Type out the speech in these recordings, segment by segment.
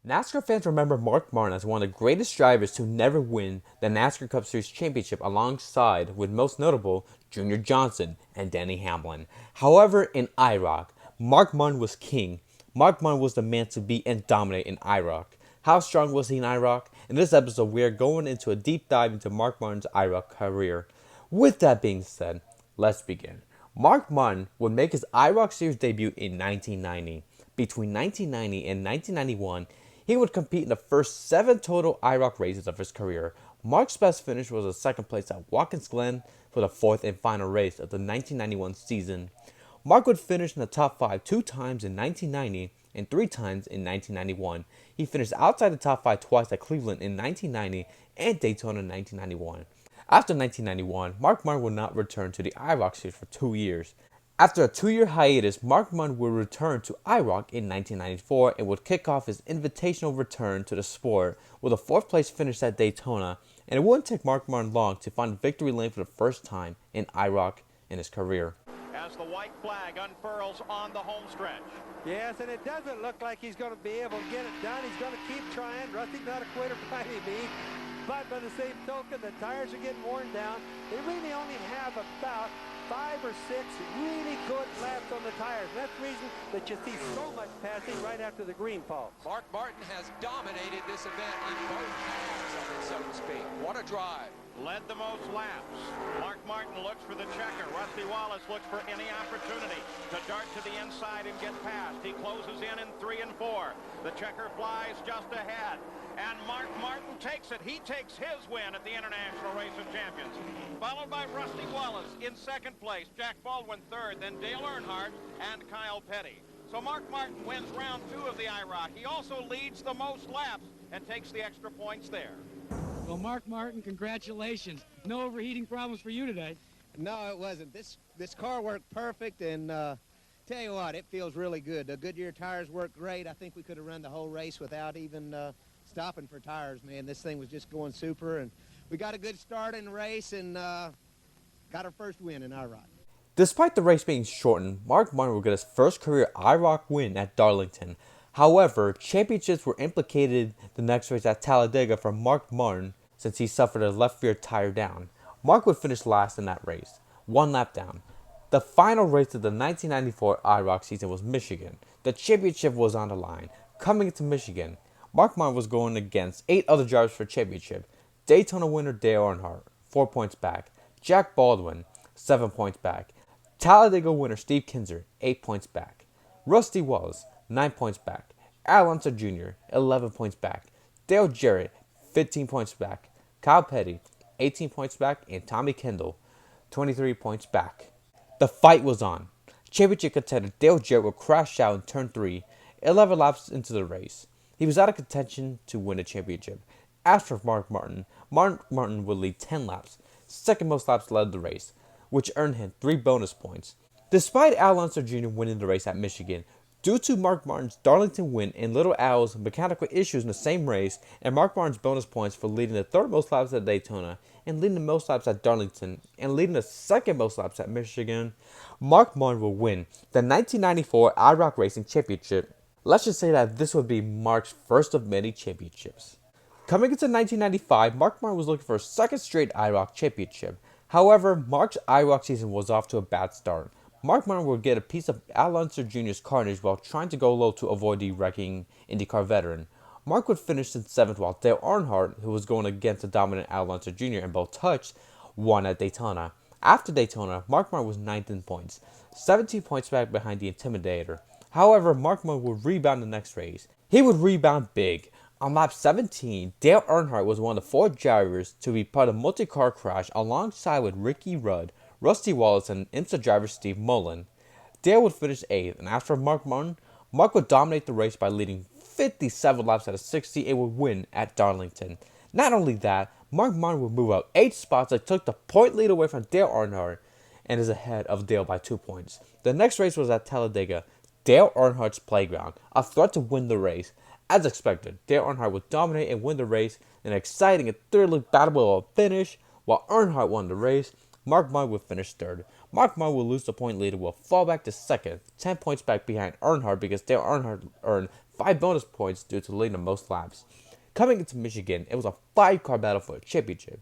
NASCAR fans remember Mark Martin as one of the greatest drivers to never win the NASCAR Cup Series championship alongside, with most notable, Junior Johnson and Denny Hamlin. However, in IROC, Mark Martin was king. Mark Martin was the man to beat and dominate in IROC. How strong was he in IROC? In this episode, we are going into a deep dive into Mark Martin's IROC career. With that being said, let's begin. Mark Martin would make his IROC Series debut in 1990. Between 1990 and 1991, he would compete in the first 7 total IROC races of his career. Mark's best finish was a second place at Watkins Glen for the 4th and final race of the 1991 season. Mark would finish in the top 5 2 times in 1990 and 3 times in 1991. He finished outside the top 5 twice at Cleveland in 1990 and Daytona in 1991. After 1991, Mark Martin would not return to the IROC Series for 2 years. After a 2-year hiatus, Mark Martin would return to IROC in 1994 and would kick off his invitational return to the sport with a 4th place finish at Daytona, and it wouldn't take Mark Martin long to find victory lane for the first time in IROC in his career. As the white flag unfurls on the home stretch. Yes, and it doesn't look like he's going to be able to get it done. He's going to keep trying. Rusty's not a quitter by any means. But by the same token, the tires are getting worn down. They really only have about 5 or 6 really good laps on the tires. That's the reason that you see so much passing right after the green falls. Mark Martin has dominated this event in both halves of it, so to speak. What a drive. Led the most laps. Mark Martin looks for the checker. Rusty Wallace looks for any opportunity to dart to the inside and get past. He closes in 3 and 4. The checker flies just ahead. And Mark Martin takes it. He takes his win at the International Race of Champions. Followed by Rusty Wallace in 2nd place. Jack Baldwin 3rd. Then Dale Earnhardt and Kyle Petty. So Mark Martin wins round 2 of the IROC. He also leads the most laps and takes the extra points there. Well, Mark Martin, congratulations. No overheating problems for you today. No, it wasn't. This car worked perfect, and tell you what, it feels really good. The Goodyear tires worked great. I think we could have run the whole race without even stopping for tires, man. This thing was just going super, and we got a good start in the race and got our first win in IROC. Despite the race being shortened, Mark Martin would get his first career IROC win at Darlington. However, championships were implicated the next race at Talladega for Mark Martin since he suffered a left rear tire down. Mark would finish last in that race, 1 lap down. The final race of the 1994 IROC season was Michigan. The championship was on the line. Coming into Michigan, Mark Martin was going against 8 other drivers for championship. Daytona winner Dale Earnhardt, 4 points back. Jack Baldwin, 7 points back. Talladega winner Steve Kinser, 8 points back. Rusty Wallace, 9 points back. Al Unser Jr., 11 points back. Dale Jarrett, 15 points back. Kyle Petty, 18 points back. And Tommy Kendall, 23 points back. The fight was on. Championship contender Dale Jarrett would crash out in turn 3, 11 laps into the race. He was out of contention to win the championship. As for Mark Martin would lead 10 laps. Second most laps led the race, which earned him 3 bonus points. Despite Al Unser Jr. winning the race at Michigan, due to Mark Martin's Darlington win and Little Al's mechanical issues in the same race, and Mark Martin's bonus points for leading the 3rd most laps at Daytona, and leading the most laps at Darlington, and leading the 2nd most laps at Michigan, Mark Martin will win the 1994 IROC Racing Championship. Let's just say that this would be Mark's first of many championships. Coming into 1995, Mark Martin was looking for a 2nd straight IROC championship. However, Mark's IROC season was off to a bad start. Mark Martin would get a piece of Al Unser Jr.'s carnage while trying to go low to avoid the wrecking IndyCar veteran. Mark would finish in 7th while Dale Earnhardt, who was going against the dominant Al Unser Jr. and both touched, won at Daytona. After Daytona, Mark Martin was 9th in points, 17 points back behind the Intimidator. However, Mark Martin would rebound the next race. He would rebound big. On lap 17, Dale Earnhardt was one of the 4 drivers to be part of a multi-car crash alongside with Ricky Rudd, Rusty Wallace, and IMSA driver Steve Mullen. Dale would finish 8th, and as for Mark Martin, Mark would dominate the race by leading 57 laps out of 60 and would win at Darlington. Not only that, Mark Martin would move up 8 spots and took the point lead away from Dale Earnhardt and is ahead of Dale by 2 points. The next race was at Talladega, Dale Earnhardt's playground, a threat to win the race. As expected, Dale Earnhardt would dominate and win the race in an exciting and thoroughly battleable finish. While Earnhardt won the race, Mark Martin would finish 3rd. Mark Martin will lose the point lead and will fall back to 2nd, 10 points back behind Earnhardt because Dale Earnhardt earned 5 bonus points due to leading the most laps. Coming into Michigan, it was a 5-car battle for the championship.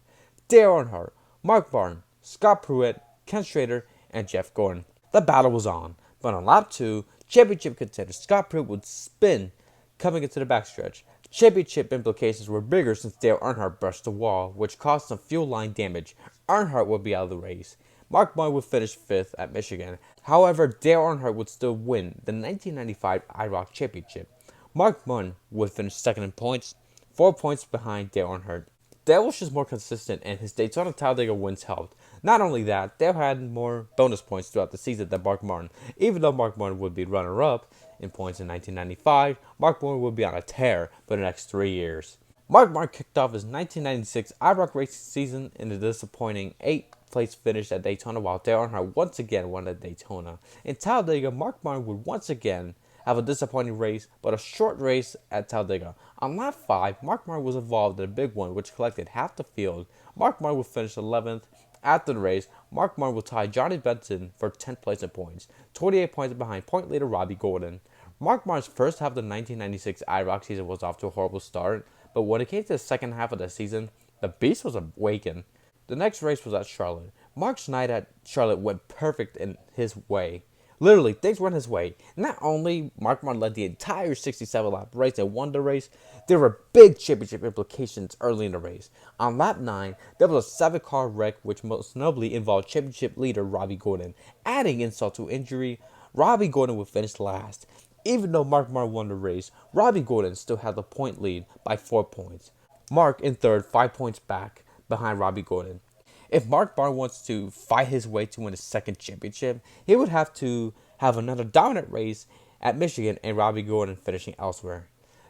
Dale Earnhardt, Mark Martin, Scott Pruitt, Ken Schrader, and Jeff Gordon. The battle was on, but on lap 2, championship contender Scott Pruitt would spin coming into the backstretch. Championship implications were bigger since Dale Earnhardt brushed the wall, which caused some fuel line damage. Earnhardt would be out of the race. Mark Martin would finish 5th at Michigan. However, Dale Earnhardt would still win the 1995 IROC Championship. Mark Martin would finish 2nd in points, 4 points behind Dale Earnhardt. Dale was just more consistent, and his Daytona Talladega wins helped. Not only that, Dale had more bonus points throughout the season than Mark Martin. Even though Mark Martin would be runner-up in points in 1995, Mark Martin would be on a tear for the next 3 years. Mark Martin kicked off his 1996 IROC Racing season in a disappointing 8th place finish at Daytona, while Dale Earnhardt once again won at Daytona. In Talladega, Mark Martin would once again have a disappointing race, but a short race at Talladega. On lap 5, Mark Martin was involved in a big one, which collected half the field. Mark Martin would finish 11th. After the race, Mark Martin will tie Johnny Benson for 10th place in points, 28 points behind point leader Robbie Gordon. Mark Martin's first half of the 1996 IROC season was off to a horrible start, but when it came to the second half of the season, the beast was awakened. The next race was at Charlotte. Mark's night at Charlotte went perfect in his way. Literally, things went his way. Not only Mark Martin led the entire 67-lap race and won the race, there were big championship implications early in the race. On lap 9, there was a 7-car wreck which most notably involved championship leader Robbie Gordon. Adding insult to injury, Robbie Gordon would finish last. Even though Mark Martin won the race, Robbie Gordon still had the point lead by 4 points. Mark in third, 5 points back behind Robbie Gordon. If Mark Martin wants to fight his way to win his second championship, he would have to have another dominant race at Michigan and Robbie Gordon finishing elsewhere.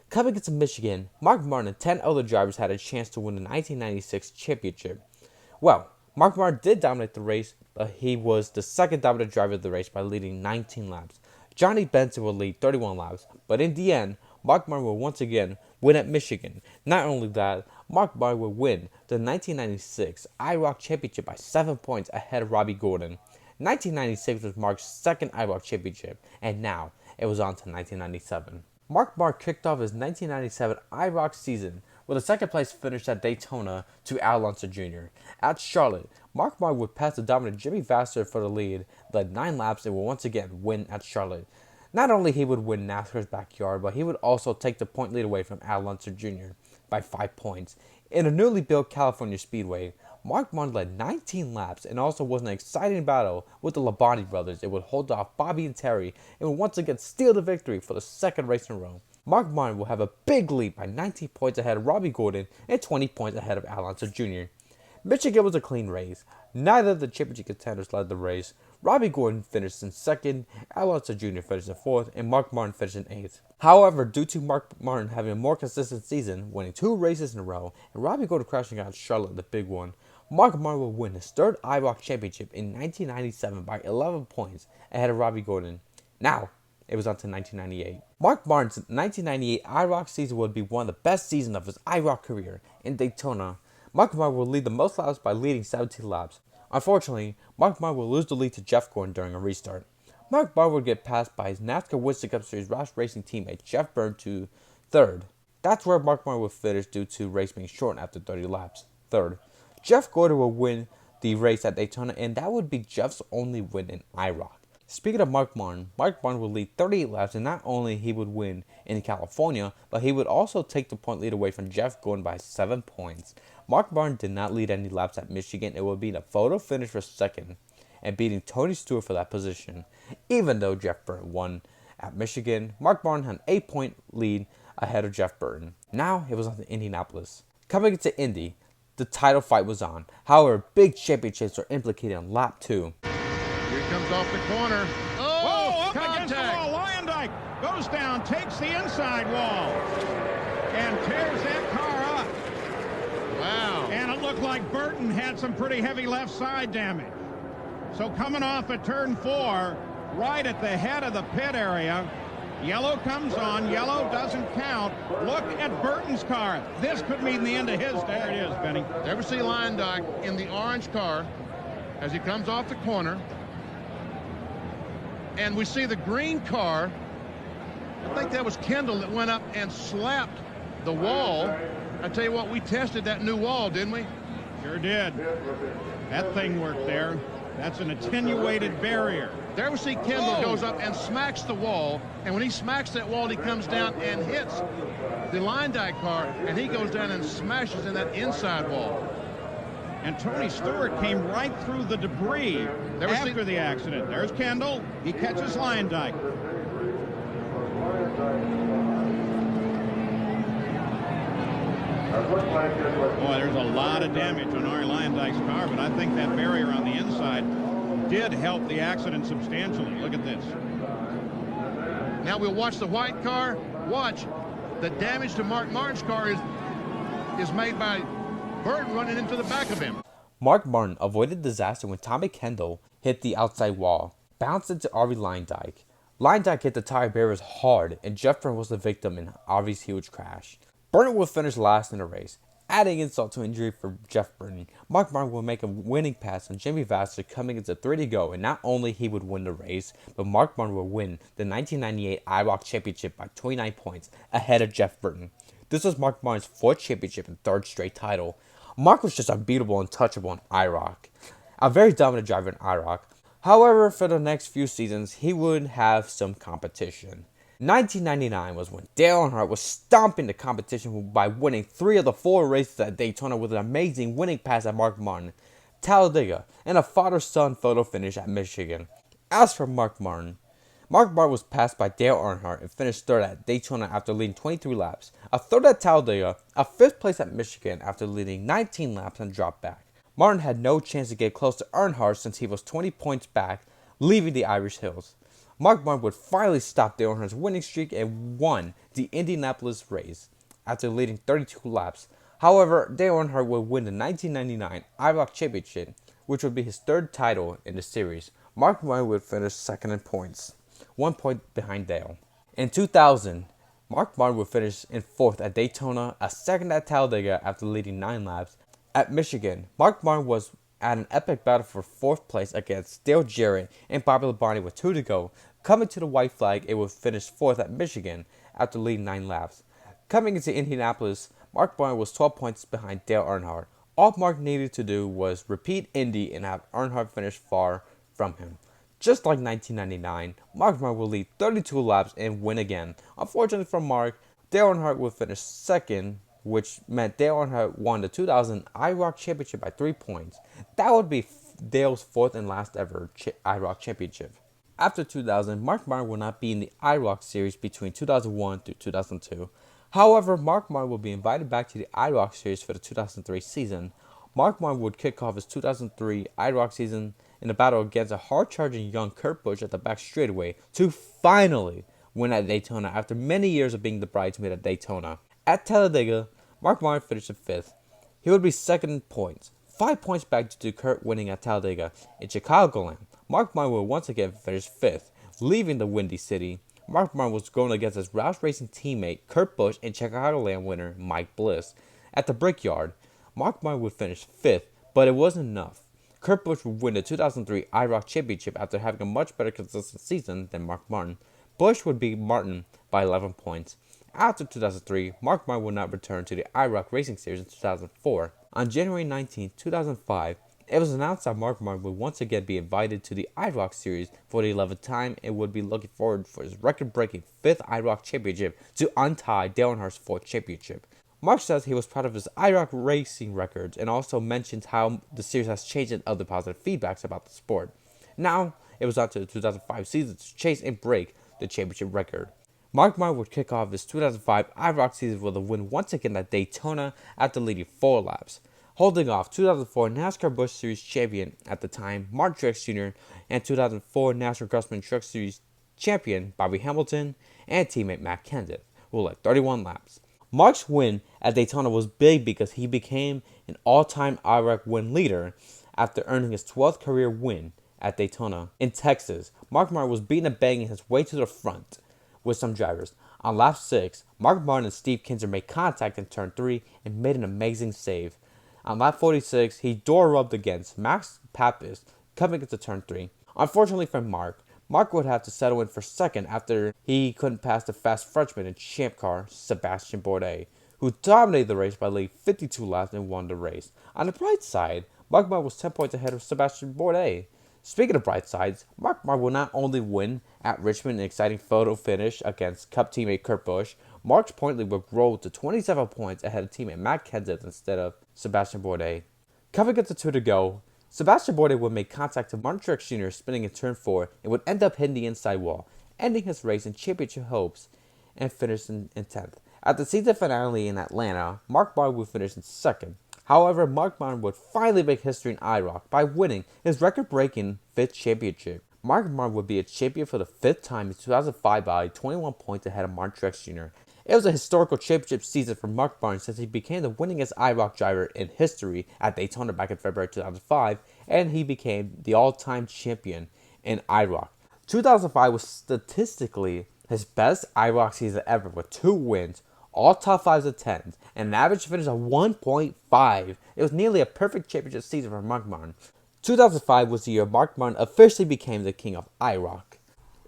Coming into Michigan, Mark Martin and 10 other drivers had a chance to win the 1996 championship. Well, Mark Martin did dominate the race, but he was the second dominant driver of the race by leading 19 laps. Johnny Benson will lead 31 laps, but in the end, Mark Martin will once again win at Michigan. Not only that, Mark Martin will win the 1996 IROC Championship by 7 points ahead of Robbie Gordon. 1996 was Mark's second IROC Championship, and now it was on to 1997. Mark Martin kicked off his 1997 IROC season with a second place finish at Daytona to Al Unser Jr. At Charlotte, Mark Martin would pass the dominant Jimmy Vasser for the lead, led 9 laps, and would once again win at Charlotte. Not only he would win NASCAR's backyard, but he would also take the point lead away from Al Unser Jr. by 5 points. In a newly built California Speedway, Mark Martin led 19 laps and also was an exciting battle with the LaPlante brothers. It would hold off Bobby and Terry and would once again steal the victory for the second race in a row. Mark Martin will have a big lead by 19 points ahead of Robbie Gordon and 20 points ahead of Al Unser Jr. Michigan was a clean race. Neither of the championship contenders led the race. Robbie Gordon finished in 2nd, Al Unser Jr. finished in 4th, and Mark Martin finished in 8th. However, due to Mark Martin having a more consistent season, winning 2 races in a row, and Robbie Gordon crashing out Charlotte in the big one, Mark Martin will win his 3rd IROC championship in 1997 by 11 points ahead of Robbie Gordon. Now, it was on to 1998. Mark Martin's 1998 IROC season would be one of the best seasons of his IROC career. In Daytona, Mark Martin will lead the most laps by leading 17 laps. Unfortunately, Mark Martin will lose the lead to Jeff Gordon during a restart. Mark Martin would get passed by his NASCAR Winston Cup Series Roush Racing teammate Jeff Byrne to 3rd. That's where Mark Martin would finish due to race being shortened after 30 laps. 3rd. Jeff Gordon will win the race at Daytona, and that would be Jeff's only win in IROC. Speaking of Mark Martin will lead 38 laps, and not only he would win in California, but he would also take the point lead away from Jeff Gordon by 7 points. Mark Martin did not lead any laps at Michigan. It would be a photo finish for 2nd, and beating Tony Stewart for that position. Even though Jeff Burton won at Michigan, Mark Martin had an 8-point lead ahead of Jeff Burton. Now it was on to Indianapolis. Coming into Indy, the title fight was on. However, big championships are implicated on lap 2. Here comes off the corner. Oh, up contact. against the wall. Leyendijk goes down, takes the inside wall, and tears that car up. Wow. And it looked like Burton had some pretty heavy left side damage. So coming off at turn 4, right at the head of the pit area, yellow comes on. Yellow doesn't count. Look at Burton's car. This could mean the end of his. There it is, Benny. Ever see Leyendijk in the orange car as he comes off the corner? And we see the green car I think that was Kendall that went up and slapped the wall. I tell you what, we tested that new wall, didn't we? Sure did. That thing worked there. That's an attenuated barrier. There we see Kendall goes up and smacks the wall, and when he smacks that wall, he comes down and hits the line dyke car, and he goes down and smashes in that inside wall. And Tony Stewart came right through the debris after the accident. There's Kendall. He catches line dyke. Boy, there's a lot of damage on Ari Lyondyke's car, but I think that barrier on the inside did help the accident substantially. Look at this. Now we'll watch the white car. Watch. The damage to Mark Martin's car is made by Burton running into the back of him. Mark Martin avoided disaster when Tommy Kendall hit the outside wall, bounced into Arie Luyendyk. Luyendyk hit the tire barriers hard, and Jeff Burton was the victim in Arie's huge crash. Burton will finish last in the race. Adding insult to injury for Jeff Burton, Mark Martin will make a winning pass on Jimmy Vasser coming into 3 to go, and not only he would win the race, but Mark Martin will win the 1998 IROC Championship by 29 points ahead of Jeff Burton. This was Mark Martin's 4th championship and 3rd straight title. Mark was just unbeatable and untouchable in IROC. A very dominant driver in IROC. However, for the next few seasons, he would have some competition. 1999 was when Dale Earnhardt was stomping the competition by winning 3 of the 4 races at Daytona with an amazing winning pass at Mark Martin, Talladega, and a father-son photo finish at Michigan. As for Mark Martin was passed by Dale Earnhardt and finished 3rd at Daytona after leading 23 laps, a 3rd at Talladega, a 5th place at Michigan after leading 19 laps and dropped back. Martin had no chance to get close to Earnhardt since he was 20 points back, leaving the Irish Hills. Mark Martin would finally stop Dale Earnhardt's winning streak and won the Indianapolis race after leading 32 laps. However, Dale Earnhardt would win the 1999 IROC Championship, which would be his 3rd title in the series. Mark Martin would finish 2nd in points, 1 point behind Dale. In 2000, Mark Martin would finish in 4th at Daytona, a 2nd at Talladega after leading 9 laps. At Michigan, Mark Martin was at an epic battle for 4th place against Dale Jarrett and Bobby Labonte with 2 to go. Coming to the white flag, it would finish 4th at Michigan after leading 9 laps. Coming into Indianapolis, Mark Martin was 12 points behind Dale Earnhardt. All Mark needed to do was repeat Indy and have Earnhardt finish far from him. Just like 1999, Mark Martin will lead 32 laps and win again. Unfortunately for Mark, Dale Earnhardt would finish 2nd, which meant Dale Earnhardt won the 2000 IROC Championship by 3 points. That would be Dale's 4th and last ever IROC Championship. After 2000, Mark Martin will not be in the IROC series between 2001 through 2002. However, Mark Martin will be invited back to the IROC series for the 2003 season. Mark Martin would kick off his 2003 IROC season in a battle against a hard-charging young Kurt Busch at the back straightaway to finally win at Daytona after many years of being the bridesmaid at Daytona. At Talladega, Mark Martin finished in 5th. He would be 2nd in points, 5 points back due to Kurt winning at Talladega. In Chicagoland, Mark Martin would once again finish 5th, leaving the Windy City. Mark Martin was going against his Roush Racing teammate Kurt Busch and Chicagoland winner Mike Bliss. At the Brickyard, Mark Martin would finish 5th, but it wasn't enough. Kurt Busch would win the 2003 IROC Championship after having a much better consistent season than Mark Martin. Busch would beat Martin by 11 points. After 2003, Mark Martin would not return to the IROC Racing Series in 2004. On January 19, 2005, it was announced that Mark Martin would once again be invited to the IROC Series for the 11th time and would be looking forward for his record-breaking 5th IROC Championship to untie Dale Earnhardt's 4th championship. Mark says he was proud of his IROC racing records and also mentions how the series has changed and other positive feedbacks about the sport. Now, it was up to the 2005 season to chase and break the championship record. Mark Martin would kick off his 2005 IROC season with a win once again at Daytona after leading 4 laps, holding off 2004 NASCAR Busch Series champion at the time, Mark Truex Jr., and 2004 NASCAR Craftsman Truck Series champion, Bobby Hamilton, and teammate Matt Kenseth, who led 31 laps. Mark's win at Daytona was big because he became an all-time IROC win leader after earning his 12th career win at Daytona. In Texas, Mark Martin was beating and banging his way to the front with some drivers. On lap 6, Mark Martin and Steve Kinser made contact in turn 3 and made an amazing save. On lap 46, he door rubbed against Max Papis coming into turn 3. Unfortunately for Mark, Mark would have to settle in for second after he couldn't pass the fast Frenchman in champ car, Sebastien Bourdais, who dominated the race by leading 52 laps and won the race. On the bright side, Mark Martin was 10 points ahead of Sebastien Bourdais. Speaking of bright sides, Mark Martin will not only win at Richmond an exciting photo finish against Cup teammate Kurt Busch, Mark's point lead will grow to 27 points ahead of teammate Matt Kenseth instead of Sebastien Bourdais. Coming up to 2 to go, Sebastien Bourdais would make contact to Martin Truex Jr. spinning in turn 4 and would end up hitting the inside wall, ending his race in championship hopes and finishing in 10th. At the season finale in Atlanta, Mark Martin would finish in 2nd. However, Mark Martin would finally make history in IROC by winning his record-breaking 5th championship. Mark Martin would be a champion for the 5th time in 2005 by 21 points ahead of Martin Truex Jr. It was a historical championship season for Mark Martin since he became the winningest IROC driver in history at Daytona back in February 2005, and he became the all-time champion in IROC. 2005 was statistically his best IROC season ever with 2 wins, all top 5s and 10s, and an average finish of 1.5. It was nearly a perfect championship season for Mark Martin. 2005 was the year Mark Martin officially became the King of IROC.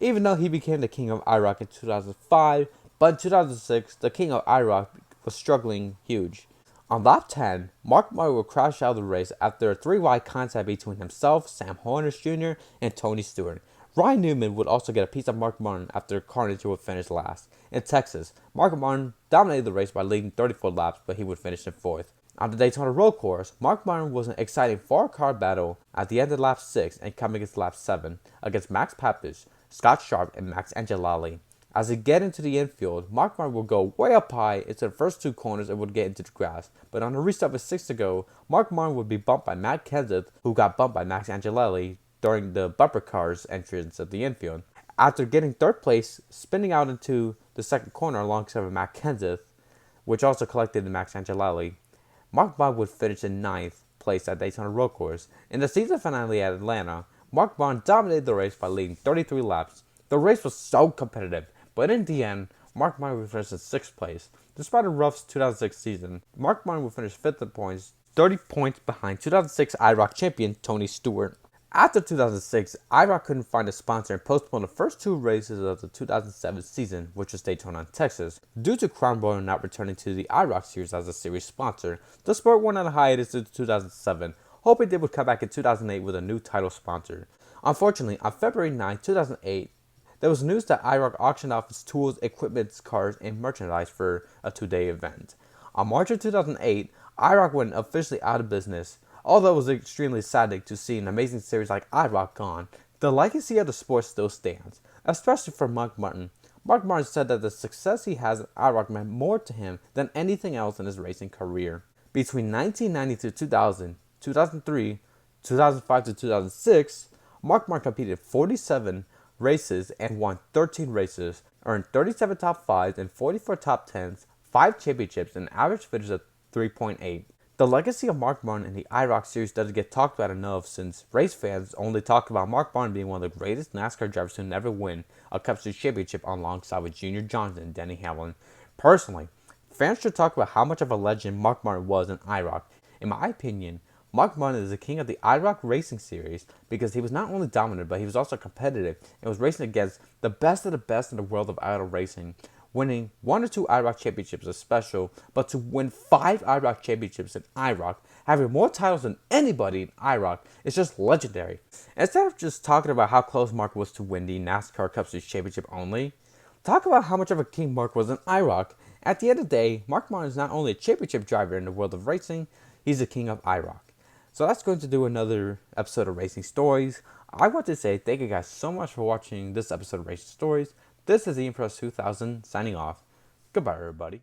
Even though he became the King of IROC in 2005, but in 2006, the King of IROC was struggling huge. On lap 10, Mark Martin would crash out of the race after a 3-wide contact between himself, Sam Hornish Jr., and Tony Stewart. Ryan Newman would also get a piece of Mark Martin after Carnage would finish last. In Texas, Mark Martin dominated the race by leading 34 laps, but he would finish in 4th. On the Daytona Road Course, Mark Martin was an exciting 4-car battle at the end of lap 6 and coming against lap 7 against Max Papis, Scott Sharp, and Max Angelelli. As he get into the infield, Mark Martin would go way up high into the first 2 corners and would get into the grass. But on the restart with 6 to go, Mark Martin would be bumped by Matt Kenseth, who got bumped by Max Angelelli during the bumper cars entrance of the infield. After getting 3rd place, spinning out into the 2nd corner alongside of Matt Kenseth, which also collected the Max Angelelli, Mark Martin would finish in 9th place at Daytona Road Course. In the season finale at Atlanta, Mark Martin dominated the race by leading 33 laps. The race was so competitive, but in the end, Mark Martin would finish in 6th place. Despite a rough 2006 season, Mark Martin would finish 5th in points, 30 points behind 2006 IROC champion Tony Stewart. After 2006, IROC couldn't find a sponsor and postponed the first 2 races of the 2007 season, which was Daytona and Texas. Due to Crown Royal not returning to the IROC Series as a series sponsor, the sport went on a hiatus into 2007, hoping they would come back in 2008 with a new title sponsor. Unfortunately, on February 9, 2008, there was news that IROC auctioned off its tools, equipment, cars, and merchandise for a 2-day event. On March of 2008, IROC went officially out of business. Although it was extremely saddening to see an amazing series like IROC gone, the legacy of the sport still stands, especially for Mark Martin. Mark Martin said that the success he has at IROC meant more to him than anything else in his racing career. Between 1990 to 2000, 2003, 2005 to 2006, Mark Martin competed in 47 races and won 13 races, earned 37 top 5s and 44 top 10s, 5 championships, and an average finish of 3.8. The legacy of Mark Martin in the IROC Series doesn't get talked about enough since race fans only talk about Mark Martin being one of the greatest NASCAR drivers to never win a Cup Series championship alongside with Junior Johnson and Denny Hamlin. Personally, fans should talk about how much of a legend Mark Martin was in IROC. In my opinion, Mark Martin is the king of the IROC Racing Series because he was not only dominant, but he was also competitive and was racing against the best of the best in the world of auto racing. Winning 1 or 2 IROC championships is special, but to win 5 IROC championships in IROC, having more titles than anybody in IROC, is just legendary. Instead of just talking about how close Mark was to win the NASCAR Cup Series championship only, talk about how much of a king Mark was in IROC. At the end of the day, Mark Martin is not only a championship driver in the world of racing, he's the king of IROC. So that's going to do another episode of Racing Stories. I want to say thank you guys so much for watching this episode of Racing Stories. This is Ian Press 2000 signing off. Goodbye, everybody.